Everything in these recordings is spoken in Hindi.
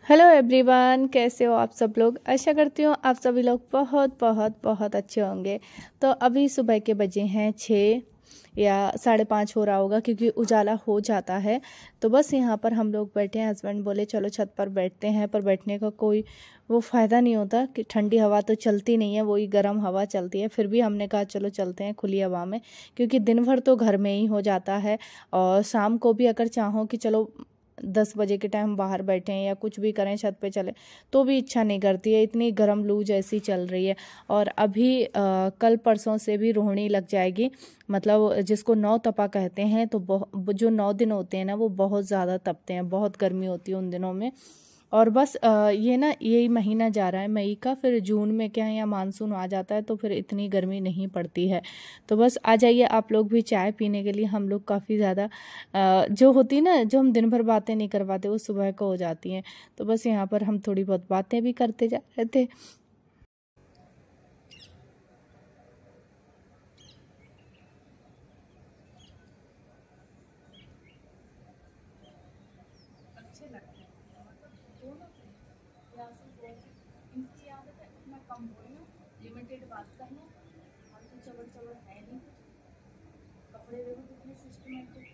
हेलो एवरीवन, कैसे हो आप सब लोग। आशा करती हूँ आप सभी लोग बहुत बहुत बहुत अच्छे होंगे। तो अभी सुबह के बजे हैं 6 या 5:30 हो रहा होगा, क्योंकि उजाला हो जाता है। तो बस यहाँ पर हम लोग बैठे हैं। हस्बैंड बोले चलो छत पर बैठते हैं, पर बैठने का कोई वो फ़ायदा नहीं होता कि ठंडी हवा तो चलती नहीं है, वही गर्म हवा चलती है। फिर भी हमने कहा चलो चलते हैं खुली हवा में, क्योंकि दिन भर तो घर में ही हो जाता है। और शाम को भी अगर चाहो कि चलो 10 बजे के टाइम बाहर बैठे हैं या कुछ भी करें, छत पे चले, तो भी इच्छा नहीं करती है, इतनी गर्म लू जैसी चल रही है। और अभी कल परसों से भी रोहिणी लग जाएगी, मतलब जिसको 9 तपा कहते हैं। तो जो 9 दिन होते हैं ना, वो बहुत ज़्यादा तपते हैं, बहुत गर्मी होती है उन दिनों में। और बस ये ना यही महीना जा रहा है मई का, फिर जून में क्या है, या मानसून आ जाता है तो फिर इतनी गर्मी नहीं पड़ती है। तो बस आ जाइए आप लोग भी चाय पीने के लिए। हम लोग काफ़ी ज़्यादा जो होती है ना, जो हम दिन भर बातें नहीं कर पाते, वो सुबह को हो जाती हैं। तो बस यहाँ पर हम थोड़ी बहुत बातें भी करते जा रहे थे। अच्छे लगते हैं, मतलब दोनों या इनकी आदत है इतना कम बोलना, लिमिटेड बात करना, फालतू चबड़ चबड़ है नहीं कुछ। कपड़े देखो कितने सिस्टमेटिक,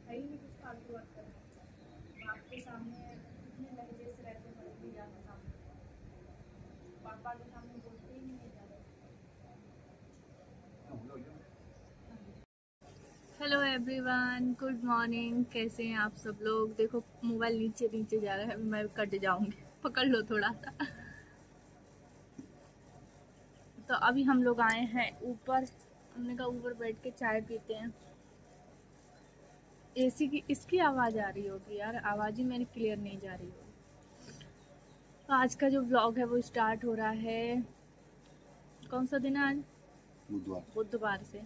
है ही नहीं कुछ फालतू बात करना। बाप के सामने कितने लहजे से रहते हैं, बड़े भैया के सामने, पापा के सामने बोलते ही नहीं है ज़्यादा। Hello everyone, good morning. कैसे हैं आप सब लोग। देखो मोबाइल नीचे नीचे जा रहा है, मैं कट जाऊंगी, पकड़ लो थोड़ा सा। तो अभी हम लोग आए हैं ऊपर, हमने कहा ऊपर बैठ के चाय पीते हैं। एसी की इसकी आवाज़ आ रही होगी यार, आवाज़ ही मेरी क्लियर नहीं जा रही होगी। तो आज का जो व्लॉग है वो स्टार्ट हो रहा है, कौन सा दिन है आज, बुधवार से।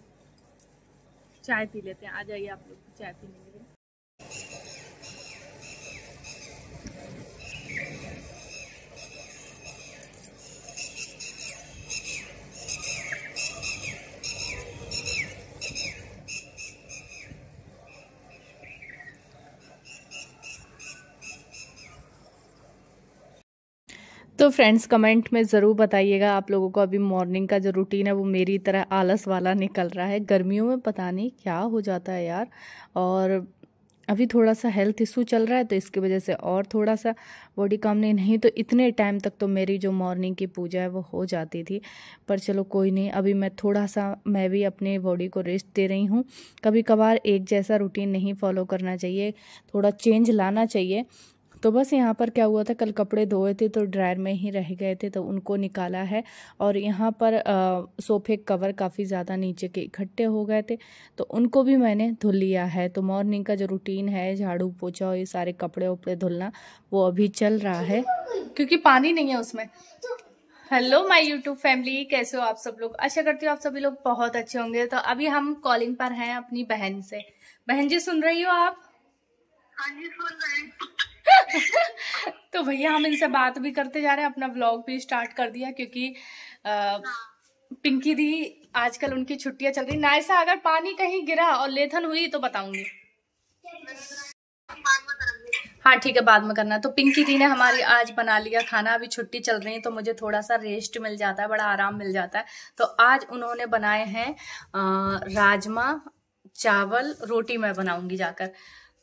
चाय पी लेते हैं, आ जाइए आप लोग चाय पीने के लिए। तो फ्रेंड्स, कमेंट में ज़रूर बताइएगा आप लोगों को अभी मॉर्निंग का जो रूटीन है वो मेरी तरह आलस वाला निकल रहा है। गर्मियों में पता नहीं क्या हो जाता है यार। और अभी थोड़ा सा हेल्थ इशू चल रहा है, तो इसकी वजह से और थोड़ा सा बॉडी काम नहीं तो इतने टाइम तक तो मेरी जो मॉर्निंग की पूजा है वो हो जाती थी। पर चलो कोई नहीं, अभी मैं भी अपने बॉडी को रेस्ट दे रही हूँ। कभी कभार एक जैसा रूटीन नहीं फॉलो करना चाहिए, थोड़ा चेंज लाना चाहिए। तो बस यहाँ पर क्या हुआ था, कल कपड़े धोए थे तो ड्रायर में ही रह गए थे, तो उनको निकाला है। और यहाँ पर सोफे कवर काफ़ी ज़्यादा नीचे के इकट्ठे हो गए थे, तो उनको भी मैंने धुल लिया है। तो मॉर्निंग का जो रूटीन है, झाड़ू पोछा और ये सारे कपड़े उपड़े धुलना, वो अभी चल रहा है, क्योंकि पानी नहीं है उसमें। हेलो माय यूट्यूब फैमिली, कैसे हो आप सब लोग। आशा करती हूँ आप सभी लोग बहुत अच्छे होंगे। तो अभी हम कॉलिंग पर हैं अपनी बहन से। बहन जी सुन रही हो आप। हाँ जी सुन रहे हैं। तो भैया हम इनसे बात भी करते जा रहे हैं, अपना व्लॉग भी स्टार्ट कर दिया, क्योंकि पिंकी दी आजकल उनकी छुट्टियां चल रही। नायसा, अगर पानी कहीं गिरा और लेथन हुई तो बताऊंगी। हाँ ठीक है, बाद में करना। तो पिंकी दी ने हमारी आज बना लिया खाना। अभी छुट्टी चल रही है तो मुझे थोड़ा सा रेस्ट मिल जाता है, बड़ा आराम मिल जाता है। तो आज उन्होंने बनाए हैं राजमा चावल, रोटी मैं बनाऊंगी जाकर।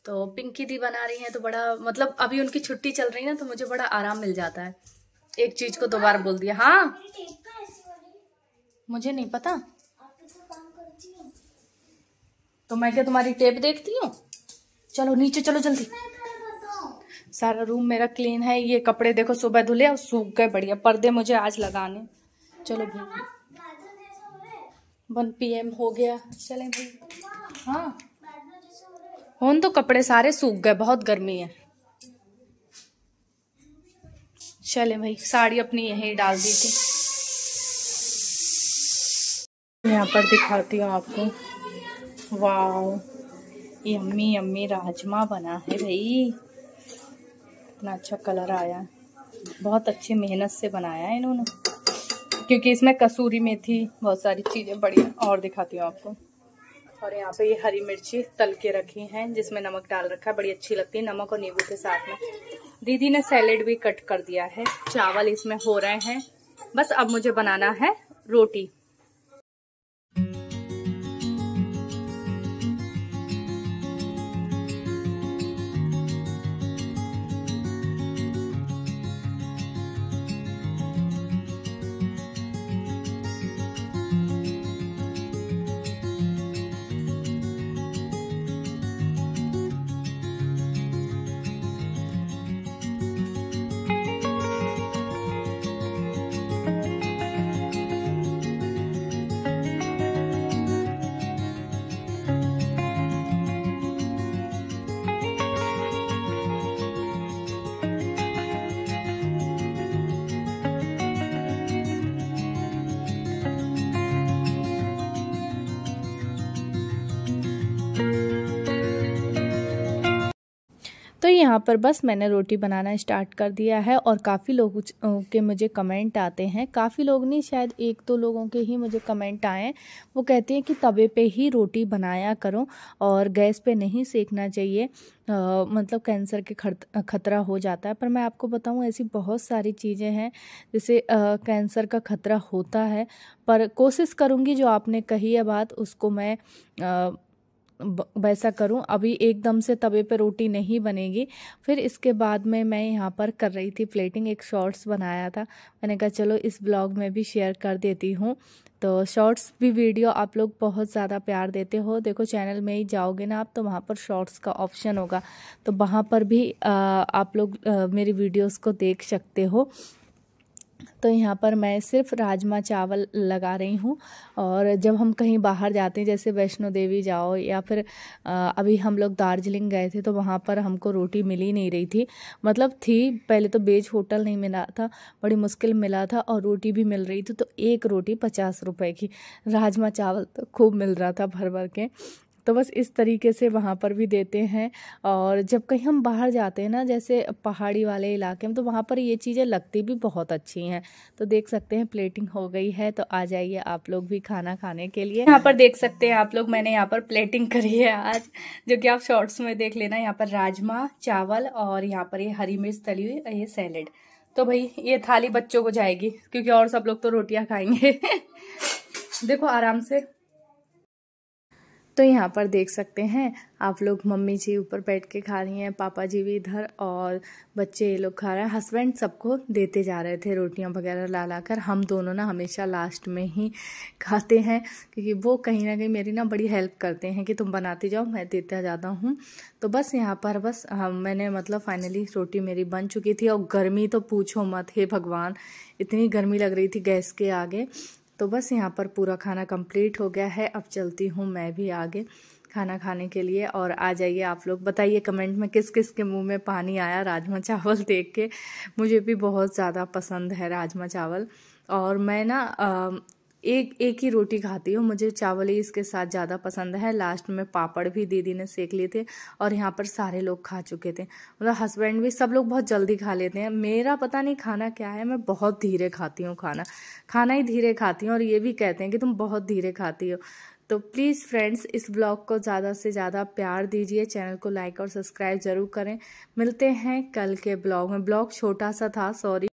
तो पिंकी दी बना रही हैं, तो बड़ा मतलब अभी उनकी छुट्टी चल रही है ना, तो मुझे बड़ा आराम मिल जाता है। एक चीज को दोबारा बोल दिया। हाँ मुझे नहीं पता, तो मैं क्या तुम्हारी टेप देखती हूँ। चलो नीचे चलो जल्दी। सारा रूम मेरा क्लीन है। ये कपड़े देखो सुबह धुले और सूख गए बढ़िया। पर्दे मुझे आज लगाने। चलो भाई 1 PM हो गया, चले भाई। हाँ होन तो कपड़े सारे सूख गए, बहुत गर्मी है। चले भाई, साड़ी अपनी यहीं डाल दी थी। यहाँ पर दिखाती हूँ आपको। वाह, यम्मी यम्मी राजमा बना है भाई, इतना अच्छा कलर आया। बहुत अच्छी मेहनत से बनाया है इन्होंने, क्योंकि इसमें कसूरी मेथी, बहुत सारी चीजें बढ़िया। और दिखाती हूँ आपको, और यहाँ पे ये हरी मिर्ची तल के रखी हैं जिसमें नमक डाल रखा है, बड़ी अच्छी लगती है नमक और नींबू के साथ में। दीदी ने सैलेड भी कट कर दिया है, चावल इसमें हो रहे हैं, बस अब मुझे बनाना है रोटी। तो यहाँ पर बस मैंने रोटी बनाना स्टार्ट कर दिया है और काफ़ी लोगों के मुझे कमेंट आते हैं, काफ़ी लोग नहीं शायद 1-2 लोगों के ही मुझे कमेंट आए हैं। वो कहते हैं कि तवे पे ही रोटी बनाया करो और गैस पे नहीं सेकना चाहिए, मतलब कैंसर के खतरा हो जाता है। पर मैं आपको बताऊँ ऐसी बहुत सारी चीज़ें हैं जैसे कैंसर का खतरा होता है, पर कोशिश करूँगी जो आपने कही है बात उसको मैं वैसा करूं। अभी एकदम से तवे पे रोटी नहीं बनेगी। फिर इसके बाद में मैं यहाँ पर कर रही थी प्लेटिंग, एक शॉर्ट्स बनाया था, मैंने कहा चलो इस ब्लॉग में भी शेयर कर देती हूँ। तो शॉर्ट्स भी वीडियो आप लोग बहुत ज़्यादा प्यार देते हो, देखो चैनल में ही जाओगे ना आप तो वहाँ पर शॉर्ट्स का ऑप्शन होगा, तो वहाँ पर भी आप लोग मेरी वीडियोस को देख सकते हो। तो यहाँ पर मैं सिर्फ राजमा चावल लगा रही हूँ। और जब हम कहीं बाहर जाते हैं जैसे वैष्णो देवी जाओ या फिर अभी हम लोग दार्जिलिंग गए थे तो वहाँ पर हमको रोटी मिल ही नहीं रही थी, मतलब थी पहले तो वेज होटल नहीं मिला था, बड़ी मुश्किल मिला था और रोटी भी मिल रही थी तो एक रोटी 50 रुपए की, राजमा चावल तो खूब मिल रहा था भर भर के। तो बस इस तरीके से वहाँ पर भी देते हैं। और जब कहीं हम बाहर जाते हैं ना जैसे पहाड़ी वाले इलाके में तो वहाँ पर ये चीज़ें लगती भी बहुत अच्छी हैं। तो देख सकते हैं प्लेटिंग हो गई है, तो आ जाइए आप लोग भी खाना खाने के लिए। यहाँ पर देख सकते हैं आप लोग मैंने यहाँ पर प्लेटिंग करी है आज, जो कि आप शॉर्ट्स में देख लेना। यहाँ पर राजमा चावल और यहाँ पर ये हरी मिर्च तली हुई, ये सैलेड। तो भाई ये थाली बच्चों को जाएगी क्योंकि और सब लोग तो रोटियां खाएंगे। देखो आराम से। तो यहाँ पर देख सकते हैं आप लोग, मम्मी जी ऊपर बैठ के खा रही हैं, पापा जी भी इधर और बच्चे ये लोग खा रहे हैं। हस्बैंड सबको देते जा रहे थे रोटियां वगैरह ला ला कर। हम दोनों ना हमेशा लास्ट में ही खाते हैं क्योंकि वो कहीं ना कहीं मेरी ना बड़ी हेल्प करते हैं कि तुम बनाते जाओ मैं देता जाता हूँ। तो बस यहाँ पर बस मैंने मतलब फाइनली रोटी मेरी बन चुकी थी। और गर्मी तो पूछो मत, हे भगवान इतनी गर्मी लग रही थी गैस के आगे। तो बस यहाँ पर पूरा खाना कंप्लीट हो गया है। अब चलती हूँ मैं भी आगे खाना खाने के लिए। और आ जाइए आप लोग, बताइए कमेंट में किस किस के मुंह में पानी आया राजमा चावल देख के। मुझे भी बहुत ज़्यादा पसंद है राजमा चावल। और मैं ना एक ही रोटी खाती हूँ, मुझे चावल ही इसके साथ ज़्यादा पसंद है। लास्ट में पापड़ भी दीदी ने सेक लिए थे और यहाँ पर सारे लोग खा चुके थे, मतलब हस्बैंड भी, सब लोग बहुत जल्दी खा लेते हैं। मेरा पता नहीं खाना क्या है, मैं बहुत धीरे खाती हूँ, खाना ही धीरे खाती हूँ। और ये भी कहते हैं कि तुम बहुत धीरे खाती हो। तो प्लीज़ फ्रेंड्स इस ब्लॉग को ज़्यादा से ज़्यादा प्यार दीजिए, चैनल को लाइक और सब्सक्राइब ज़रूर करें। मिलते हैं कल के ब्लॉग में। ब्लॉग छोटा सा था, सॉरी।